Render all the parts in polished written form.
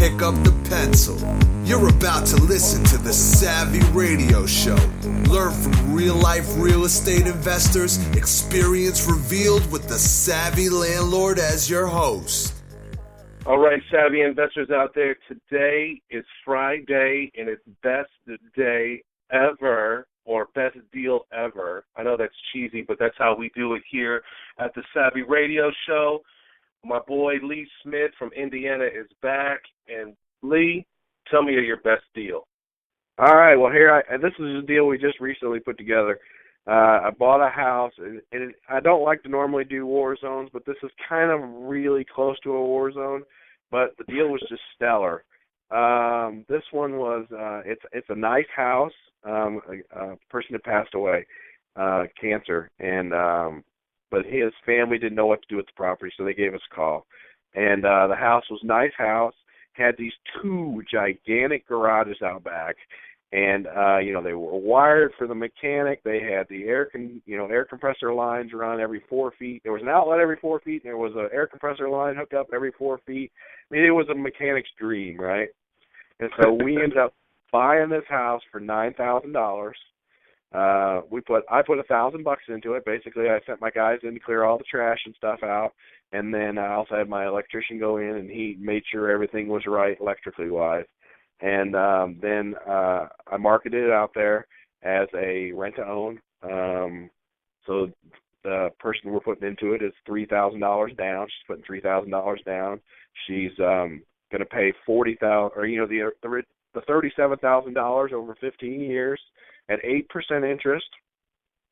pick up the pencil. You're about to listen to the Savvy Radio Show. Learn from real-life real estate investors, experience revealed with the Savvy Landlord as your host. All right, Savvy investors out there, today is Friday, and it's best day ever, or best deal ever. I know that's cheesy, but that's how we do it here at the Savvy Radio Show. My boy Lee Smith from Indiana is back, and Lee, tell me your best deal. All right, well, this is a deal we just recently put together. I bought a house, and I don't like to normally do war zones, but this is kind of really close to a war zone, but the deal was just stellar. This one was, it's a nice house. A person had passed away, cancer, and but his family didn't know what to do with the property, so they gave us a call. And the house was a nice house, had these two gigantic garages out back, and they were wired for the mechanic. They had the air compressor lines run every 4 feet. There was an outlet every 4 feet, and there was an air compressor line hooked up every 4 feet. I mean, it was a mechanic's dream, right? And so we ended up buying this house for $9,000. I put $1,000 into it. Basically, I sent my guys in to clear all the trash and stuff out, and then I also had my electrician go in, and he made sure everything was right electrically wise. And then I marketed it out there as a rent-to-own. So the person we're putting into it is $3,000 down. She's putting $3,000 down. She's going to pay $40,000, or the $37,000 over 15 years at 8% interest.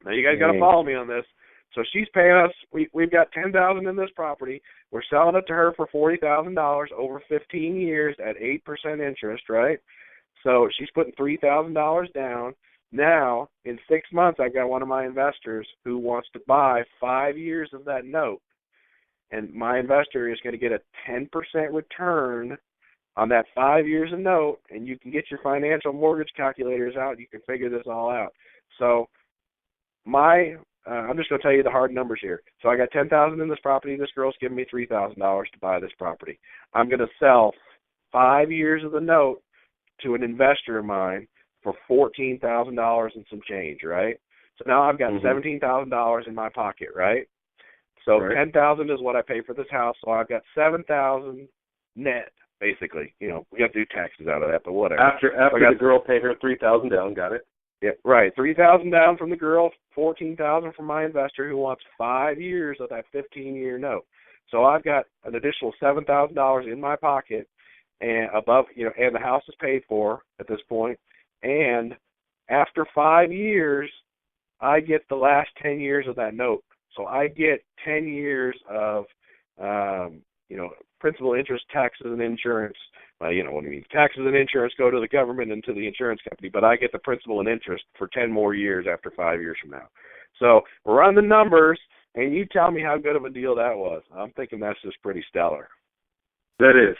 Now you guys got to follow me on this. So she's paying us. We've got $10,000 in this property. We're selling it to her for $40,000 over 15 years at 8% interest, right? So she's putting $3,000 down. Now, in 6 months, I got one of my investors who wants to buy 5 years of that note, and my investor is going to get a 10% return on that 5 years of note, and you can get your financial mortgage calculators out. You can figure this all out. So I'm just going to tell you the hard numbers here. So I got $10,000 in this property. This girl's giving me $3,000 to buy this property. I'm going to sell 5 years of the note to an investor of mine for $14,000 and some change, right? So now I've got $17,000 in my pocket, right? So $10,000 is what I pay for this house. So I've got $7,000 net, basically. We got to do taxes out of that, but whatever. After the girl paid her $3,000 down, got it? Yeah, right. $3,000 down from the girl, $14,000 from my investor who wants 5 years of that 15-year note. So I've got an additional $7,000 in my pocket, and and the house is paid for at this point. And after 5 years, I get the last 10 years of that note. So I get 10 years of, principal, interest, taxes, and insurance. What do you mean? Taxes and insurance go to the government and to the insurance company, but I get the principal and interest for 10 more years after 5 years from now. So run the numbers, and you tell me how good of a deal that was. I'm thinking that's just pretty stellar. That is.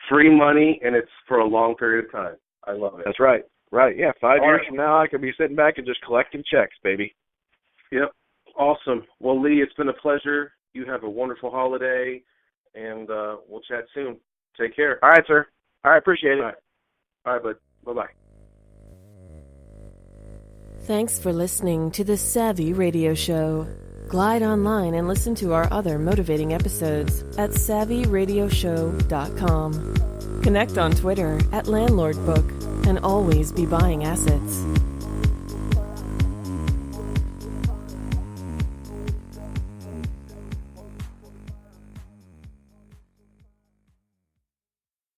Free money, and it's for a long period of time. I love it. That's right. Right, yeah. 5 years from now, I could be sitting back and just collecting checks, baby. Yep. Awesome. Well, Lee, it's been a pleasure. You have a wonderful holiday, and we'll chat soon. Take care. All right, sir. All right, appreciate it. All right, bud. Bye-bye. Thanks for listening to the Savvy Radio Show. Glide online and listen to our other motivating episodes at SavvyRadioShow.com. Connect on Twitter at LandlordBook and always be buying assets.